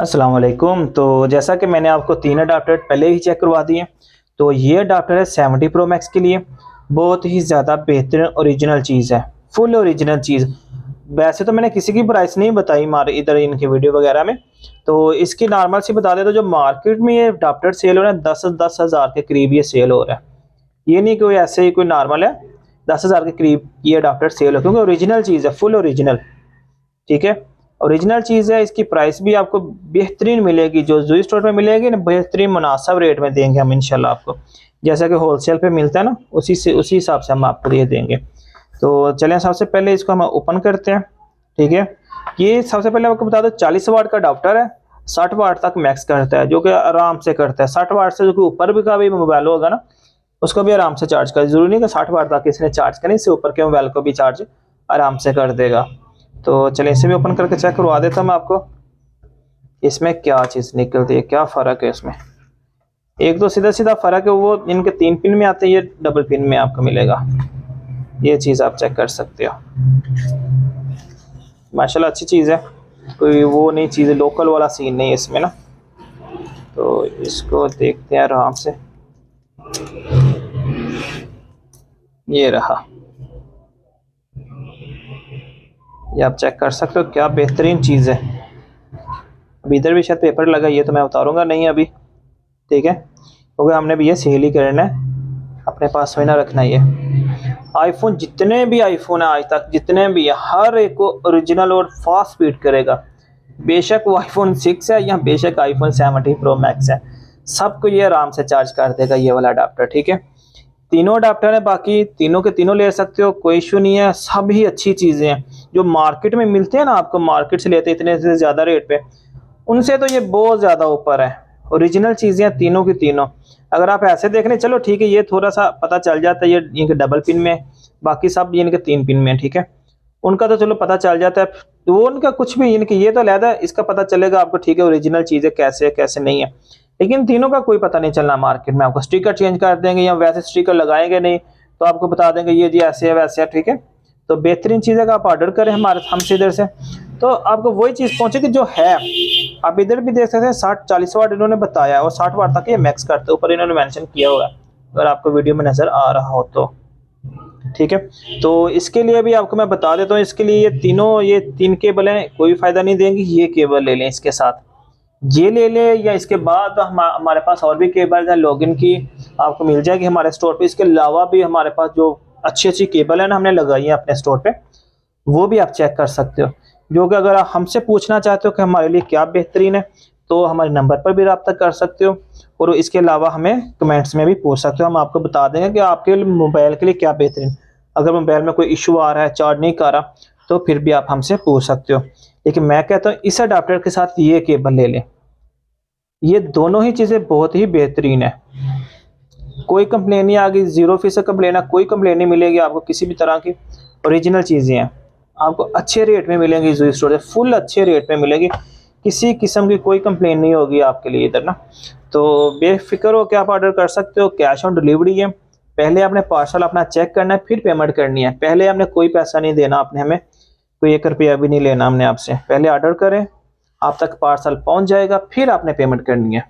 अस्सलाम वालेकुम। तो जैसा कि मैंने आपको 3 अडाप्टर पहले ही चेक करवा दिए। तो ये अडाप्टर है 70 प्रो मैक्स के लिए। बहुत ही ज़्यादा बेहतरीन ओरिजिनल चीज़ है, फुल ओरिजिनल चीज़। वैसे तो मैंने किसी की प्राइस नहीं बताई हमारे इधर इनकी वीडियो वगैरह में। तो इसकी नॉर्मल सी बता दें तो जो मार्केट में ये अडाप्टर सेल हो रहा है 10 हज़ार के करीब ये सेल हो रहा है। ये नहीं कोई ऐसे ही कोई नॉर्मल है, 10 हज़ार के करीब ये अडाप्टर सेल हो, क्योंकि ओरिजिनल चीज़ है, फुल ओरिजिनल। ठीक है, ओरिजिनल चीज़ है। इसकी प्राइस भी आपको बेहतरीन मिलेगी, जो जूई स्टोर पे मिलेगी ना, बेहतरीन मुनासिब रेट में देंगे हम इंशाल्लाह आपको। जैसा कि होलसेल पे मिलता है ना, उसी हिसाब से हम आपको ये देंगे। तो चलें, सबसे पहले इसको हम ओपन करते हैं। ठीक है, ये सबसे पहले आपको बता दो 40 वाट का अडाप्टर है, 60 वाट तक मैक्स करता है, जो कि आराम से करता है। 60 वाट से जो कि ऊपर भी का भी मोबाइल होगा ना, उसको भी आराम से चार्ज कर, जरूरी नहीं कि 60 वाट तक इसने चार्ज करें, इससे ऊपर के मोबाइल को भी चार्ज आराम से कर देगा। तो चलिए इसे भी ओपन करके चेक करवा देता हूँ मैं आपको, इसमें क्या चीज़ निकलती है, क्या फ़र्क है इसमें। एक तो सीधा सीधा फ़र्क है, वो इनके 3 पिन में आते हैं, ये डबल पिन में आपको मिलेगा। ये चीज़ आप चेक कर सकते हो। माशाल्लाह अच्छी चीज़ है, कोई वो नहीं चीज़, लोकल वाला सीन नहीं है इसमें ना। तो इसको देखते हैं आराम से। ये रहा, ये आप चेक कर सकते हो, क्या बेहतरीन चीज़ है। अभी इधर भी शायद पेपर लगा, ये तो मैं उतारूंगा नहीं अभी। ठीक है, क्योंकि हमने भी ये सेल ही करना है, अपने पास में ना रखना। ये आईफोन, जितने भी आईफोन है आज तक, जितने भी, हर एक को ओरिजिनल और फास्ट स्पीड करेगा। बेशक वो आईफोन 6 है या बेशक आईफोन 70 प्रो मैक्स है, सबको ये आराम से चार्ज कर देगा ये वाला अडाप्टर। ठीक है, तीनों अडाप्टर है, बाकी तीनों के तीनों ले सकते हो, कोई इशू नहीं है। सभी अच्छी चीज़ें हैं, जो मार्केट में मिलते हैं ना, आपको मार्केट से लेते हैं इतने से ज़्यादा रेट पे, उनसे तो ये बहुत ज़्यादा ऊपर है। ओरिजिनल चीज़ें हैं तीनों की तीनों। अगर आप ऐसे देख रहे हैं, चलो ठीक है, ये थोड़ा सा पता चल जाता है, ये इनके डबल पिन में, बाकी सब ये इनके 3 पिन में। ठीक है, उनका तो चलो पता चल जाता है, तो वो उनका कुछ भी, इनके ये तो अलग है, इसका पता चलेगा आपको। ठीक है, ओरिजिनल चीज़ है, कैसे नहीं है, लेकिन तीनों का कोई पता नहीं चलना मार्केट में। आपको स्टिकर चेंज कर देंगे या वैसे स्टिकर लगाएंगे नहीं, तो आपको बता देंगे ये जी ऐसे है वैसे है। ठीक है, तो बेहतरीन चीज़ है कि आप ऑर्डर करें हमसे इधर से, तो आपको वही चीज़ पहुंचेगी जो है। आप इधर भी देख सकते हैं 60-40 वाट इन्होंने बताया है, और 60 वाट तक ये मैक्स करते हैं, ऊपर इन्होंने मेंशन किया हुआ है, अगर आपको वीडियो में नज़र आ रहा हो तो। ठीक है, तो इसके लिए भी आपको मैं बता देता हूँ, इसके लिए ये 3 केबल हैं, कोई फ़ायदा नहीं देंगी। ये केबल ले लें इसके साथ, ये ले लें, या इसके बाद हमारे पास और भी केबल है लॉगिन की, आपको मिल जाएगी हमारे स्टोर पे। इसके अलावा भी हमारे पास जो अच्छी केबल है ना, हमने लगाई है अपने स्टोर पे, वो भी आप चेक कर सकते हो। जो कि अगर आप हमसे पूछना चाहते हो कि हमारे लिए क्या बेहतरीन है, तो हमारे नंबर पर भी रब्ता कर सकते हो, और इसके अलावा हमें कमेंट्स में भी पूछ सकते हो। हम आपको बता देंगे कि आपके मोबाइल के लिए क्या बेहतरीन। अगर मोबाइल में कोई इशू आ रहा है, चार्ज नहीं कर रहा, तो फिर भी आप हमसे पूछ सकते हो। लेकिन मैं कहता हूँ इस अडाप्टर के साथ ये केबल ले लें, ये दोनों ही चीज़ें बहुत ही बेहतरीन है। कोई कंप्लेन नहीं आ गई, 0% कंप्लेन है, कोई कंप्लेन नहीं मिलेगी आपको किसी भी तरह की। ओरिजिनल चीज़ें हैं, आपको अच्छे रेट में मिलेंगी, जूई स्टोर से फुल अच्छे रेट में मिलेगी, किसी किस्म की कोई कंप्लेन नहीं होगी आपके लिए इधर ना। तो बेफिक्र हो के आप ऑर्डर कर सकते हो, कैश ऑन डिलीवरी है। पहले आपने पार्सल अपना चेक करना है, फिर पेमेंट करनी है। पहले हमने कोई पैसा नहीं देना, आपने हमें कोई 1 रुपया भी नहीं लेना हमने आपसे। पहले ऑर्डर करें, आप तक पार्सल पहुंच जाएगा, फिर आपने पेमेंट करनी है।